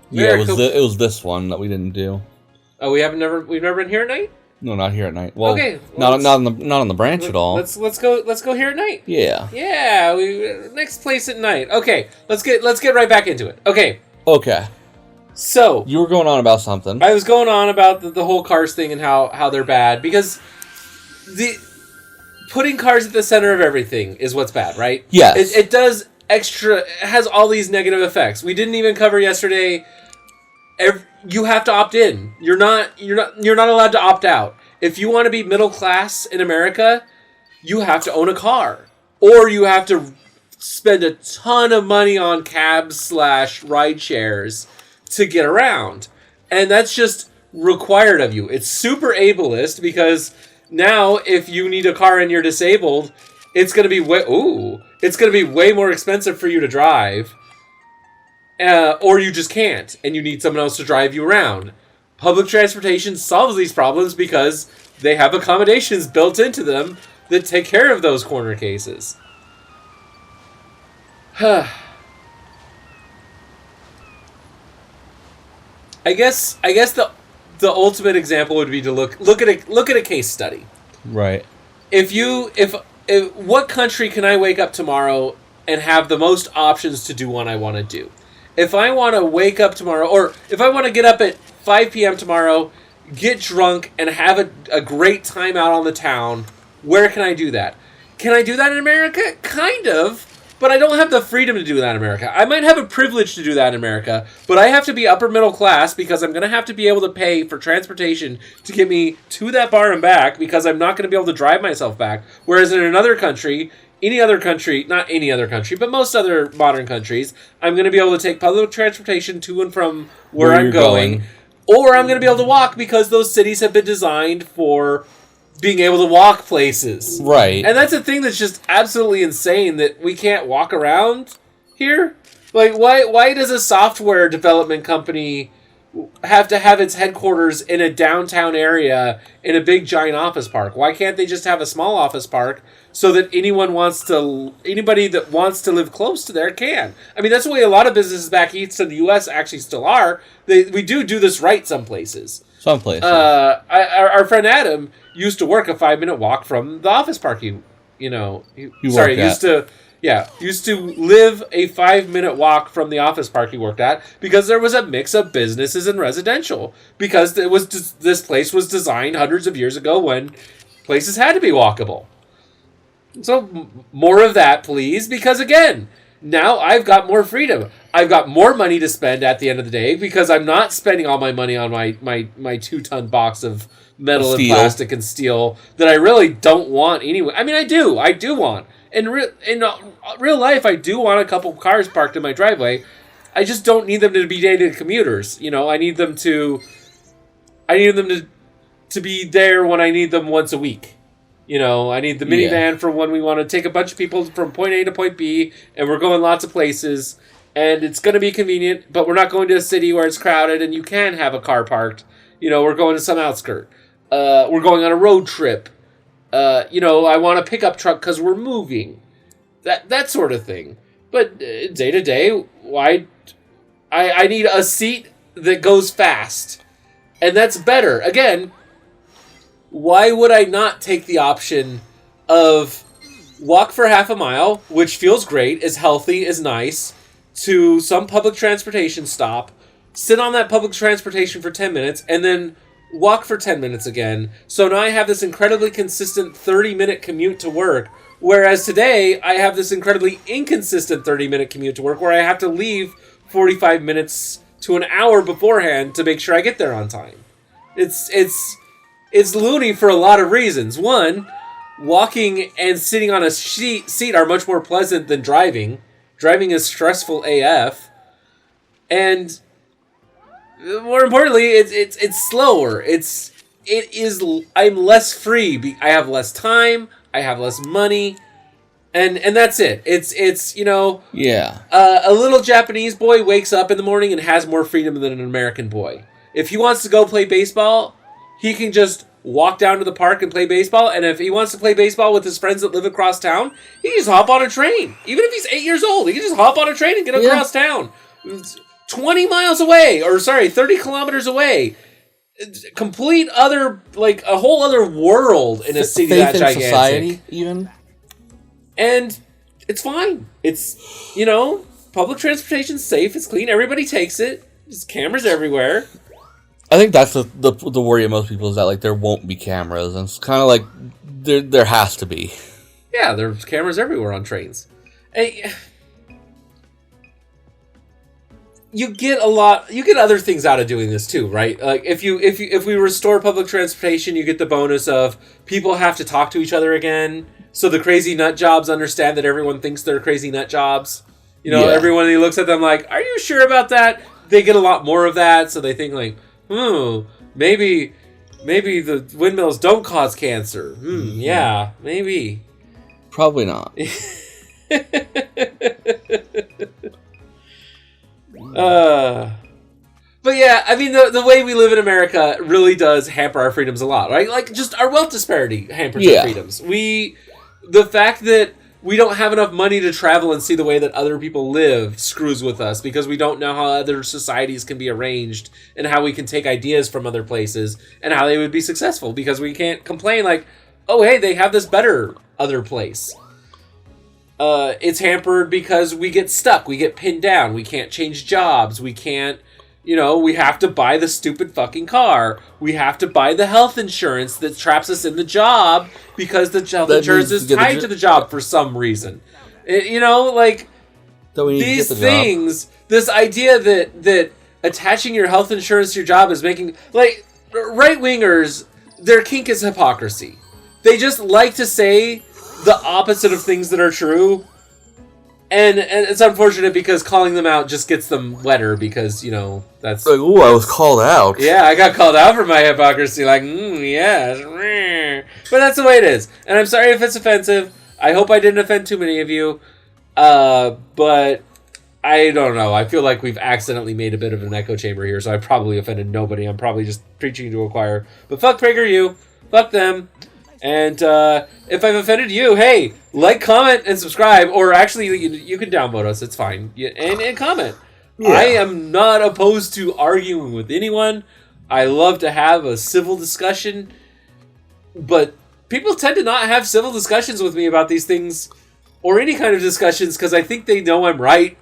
Yeah, it was this one that we didn't do. Oh, we've never been here at night? No, not here at night. Well, okay, not on the branch at all. Let's go here at night. Yeah. Yeah, next place at night. Okay, let's get right back into it. Okay. So you were going on about something. I was going on about the whole cars thing and how they're bad because putting cars at the center of everything is what's bad, right? Yes. It does extra. It has all these negative effects. We didn't even cover yesterday. You have to opt in. You're not allowed to opt out. If you want to be middle class in America, you have to own a car, or you have to spend a ton of money on cabs / ride shares to get around, and that's just required of you. It's super ableist because now if you need a car and you're disabled, it's going to be way more expensive for you to drive. Or you just can't, and you need someone else to drive you around. Public transportation solves these problems because they have accommodations built into them that take care of those corner cases. I guess the ultimate example would be to look at a case study. Right. If what country can I wake up tomorrow and have the most options to do what I want to do? If I want to wake up tomorrow, or if I want to get up at 5 p.m. tomorrow, get drunk, and have a great time out on the town, where can I do that? Can I do that in America? Kind of, but I don't have the freedom to do that in America. I might have a privilege to do that in America, but I have to be upper middle class because I'm going to have to be able to pay for transportation to get me to that bar and back because I'm not going to be able to drive myself back. Whereas in another country... not any other country, but most other modern countries, I'm going to be able to take public transportation to and from where I'm going, or I'm going to be able to walk because those cities have been designed for being able to walk places. Right. And that's a thing that's just absolutely insane that we can't walk around here. Like, why does a software development company have to have its headquarters in a downtown area in a big giant office park? Why can't they just have a small office park so that anybody that wants to live close to there can? I mean, that's the way a lot of businesses back east in the U.S. actually still are. We do this right some places. Some places. Our friend Adam used to work a 5-minute walk from the office park. Used to live a 5-minute walk from the office park he worked at because there was a mix of businesses and residential. Because this place was designed hundreds of years ago when places had to be walkable. So more of that, please, because again, now I've got more freedom. I've got more money to spend at the end of the day because I'm not spending all my money on my 2-ton box of metal and plastic and steel that I really don't want anyway. I mean, I do want. In real life, I do want a couple cars parked in my driveway. I just don't need them to be daily commuters. I need them to be there when I need them once a week. I need the minivan for when we want to take a bunch of people from point A to point B, and we're going lots of places, and it's going to be convenient, but we're not going to a city where it's crowded and you can have a car parked. We're going to some outskirt. We're going on a road trip. I want a pickup truck because we're moving. That sort of thing. But day to day, I need a seat that goes fast. And that's better. Again, why would I not take the option of walk for half a mile, which feels great, is healthy, is nice, to some public transportation stop, sit on that public transportation for 10 minutes, and then walk for 10 minutes again. So now I have this incredibly consistent 30-minute commute to work, whereas today I have this incredibly inconsistent 30-minute commute to work where I have to leave 45 minutes to an hour beforehand to make sure I get there on time. It's loony for a lot of reasons. One, walking and sitting on a seat are much more pleasant than driving. Driving is stressful AF. And more importantly, it's slower. I'm less free. I have less time. I have less money. And that's it. Yeah. A little Japanese boy wakes up in the morning and has more freedom than an American boy. If he wants to go play baseball, he can just walk down to the park and play baseball. And if he wants to play baseball with his friends that live across town, he can just hop on a train. Even if he's 8 years old, he can just hop on a train and get across town. 20 miles away, 30 kilometers away. Complete other, like, a whole other world in a city that gigantic. Society, even. And it's fine. It's, public transportation's safe. It's clean. Everybody takes it. There's cameras everywhere. I think that's the worry of most people is that, like, there won't be cameras. And it's kind of like there has to be. Yeah, there's cameras everywhere on trains. And you get other things out of doing this too, right? Like if we restore public transportation, you get the bonus of people have to talk to each other again. So the crazy nut jobs understand that everyone thinks they're crazy nut jobs. Everyone who looks at them like, "Are you sure about that?" They get a lot more of that, so they think like, maybe the windmills don't cause cancer. Yeah, maybe. Probably not. But yeah, I mean, the way we live in America really does hamper our freedoms a lot, right? Like, just our wealth disparity hampers our freedoms. The fact that we don't have enough money to travel and see the way that other people live screws with us because we don't know how other societies can be arranged and how we can take ideas from other places and how they would be successful because we can't complain like, oh, hey, they have this better other place. It's hampered because we get stuck. We get pinned down. We can't change jobs. We can't, we have to buy the stupid fucking car. We have to buy the health insurance that traps us in the job because the health insurance is tied to the job for some reason. These things, this idea that attaching your health insurance to your job is making, like, right-wingers, their kink is hypocrisy. They just like to say the opposite of things that are true. And it's unfortunate because calling them out just gets them wetter because, that's... Like, ooh, I was called out. Yeah, I got called out for my hypocrisy. Like, yes. But that's the way it is. And I'm sorry if it's offensive. I hope I didn't offend too many of you. But I don't know. I feel like we've accidentally made a bit of an echo chamber here, so I probably offended nobody. I'm probably just preaching to a choir. But fuck PragerU. Fuck them. And if I've offended you, hey, like, comment, and subscribe. Or actually, you can downvote us. It's fine. And comment. Yeah. I am not opposed to arguing with anyone. I love to have a civil discussion. But people tend to not have civil discussions with me about these things. Or any kind of discussions because I think they know I'm right.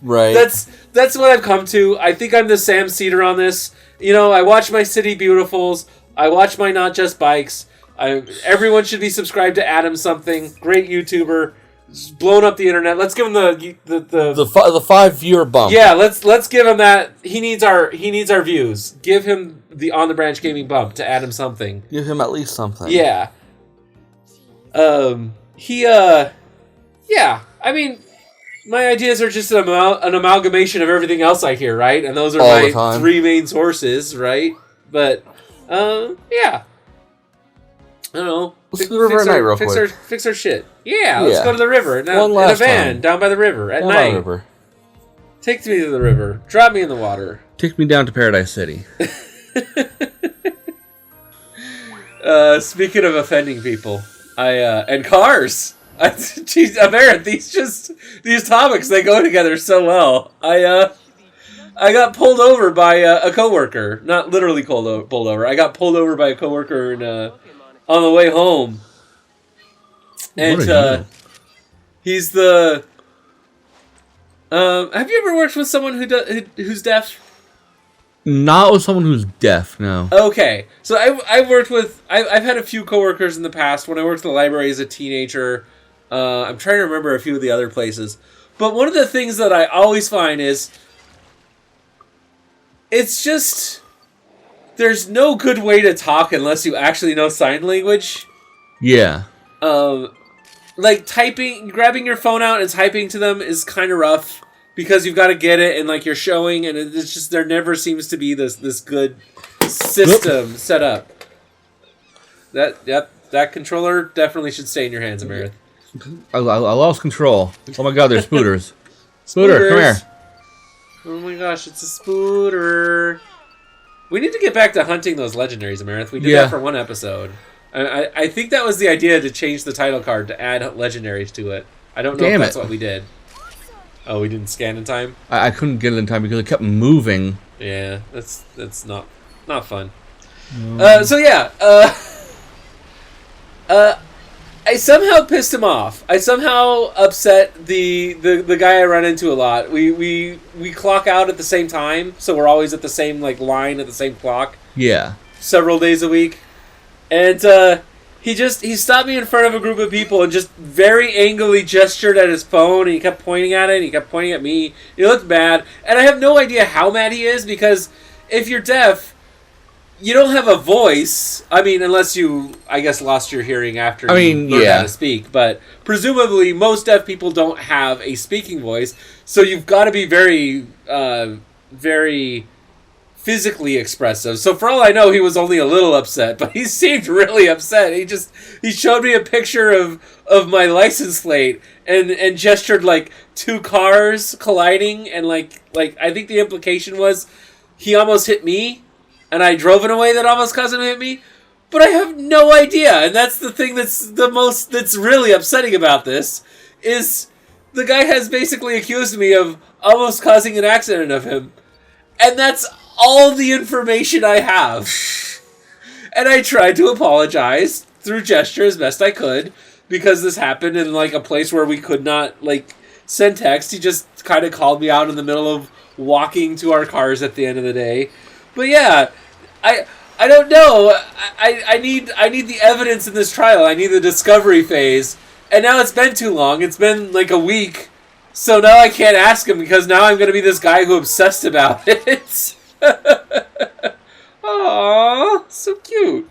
Right. That's what I've come to. I think I'm the Sam Cedar on this. I watch my City Beautifuls. I watch my Not Just Bikes. Everyone should be subscribed to Adam something. Great YouTuber. He's blown up the internet. Let's give him the 5 viewer bump. Yeah, let's give him that. He needs our views. Give him the On the Branch Gaming bump to Adam something. Give him at least something. Yeah. Yeah. I mean, my ideas are just an amalgamation of everything else I hear, right? And those are my 3 main sources, right? But yeah. I don't know. Let's go to the river at night real quick. Fix our shit. Yeah, let's go to the river. Now, in a van, down by the river at night. River. Take me to the river. Drop me in the water. Take me down to Paradise City. Speaking of offending people, and cars. Jeez, Amarith, these topics, they go together so well. I got pulled over by a coworker. Not literally pulled over. I got pulled over by a coworker on the way home. And he's the... have you ever worked with someone who's deaf? Not with someone who's deaf, no. Okay. So I've worked with... I've had a few coworkers in the past. When I worked at the library as a teenager, I'm trying to remember a few of the other places. But one of the things that I always find is... It's just... There's no good way to talk unless you actually know sign language. Yeah. Like grabbing your phone out and typing to them is kind of rough because you've got to get it and like you're showing and it's just there never seems to be this good system set up. That controller definitely should stay in your hands, Amarith. I lost control. Oh my god, there's spooters. Spooter, come here. Oh my gosh, it's a spooter. We need to get back to hunting those legendaries, Amarith. We did that for one episode. I think that was the idea to change the title card to add legendaries to it. I don't know if that's what we did. Oh, we didn't scan in time? I couldn't get it in time because it kept moving. Yeah, that's not fun. I somehow pissed him off. I somehow upset the guy I run into a lot. We clock out at the same time, so we're always at the same line at the same clock. Yeah. Several days a week. And he stopped me in front of a group of people and just very angrily gestured at his phone, and he kept pointing at it, and he kept pointing at me. He looked mad, and I have no idea how mad he is, because if you're deaf, you don't have a voice. I mean, unless you, I guess, lost your hearing after you learned how to speak. But presumably, most deaf people don't have a speaking voice, so you've got to be very, very physically expressive. So for all I know, he was only a little upset, but he seemed really upset. He showed me a picture of my license plate and gestured like two cars colliding, and like I think the implication was he almost hit me, and I drove in a way that almost caused him to hit me, but I have no idea. And that's the thing that's really upsetting about this, is the guy has basically accused me of almost causing an accident of him. And that's all the information I have. And I tried to apologize through gesture as best I could, because this happened in a place where we could not send text. He just kind of called me out in the middle of walking to our cars at the end of the day. But yeah, I don't know. I need the evidence in this trial. I need the discovery phase. And now it's been too long. It's been a week. So now I can't ask him, because now I'm going to be this guy who obsessed about it. Aww, so cute.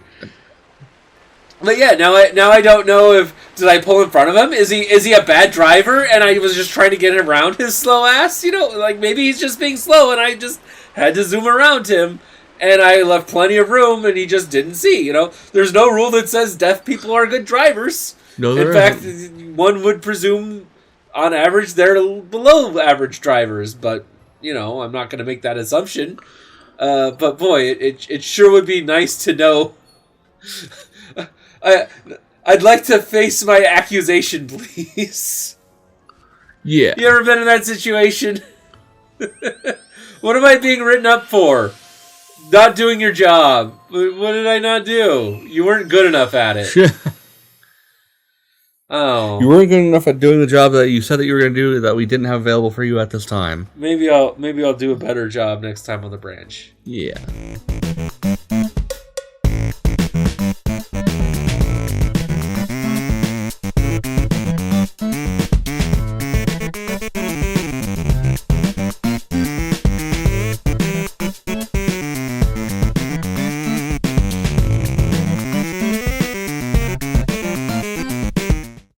But yeah, now I don't know if did I pull in front of him? Is he a bad driver and I was just trying to get around his slow ass? Maybe he's just being slow and I just had to zoom around him, and I left plenty of room and he just didn't see. There's no rule that says deaf people are good drivers. No, in fact, one would presume on average they're below average drivers, but I'm not going to make that assumption. But boy, it sure would be nice to know. I'd like to face my accusation, please. Yeah. You ever been in that situation? What am I being written up for? Not doing your job. What did I not do? You weren't good enough at it. Oh. You weren't good enough at doing the job that you said that you were going to do that we didn't have available for you at this time. Maybe I'll do a better job next time on the branch. Yeah.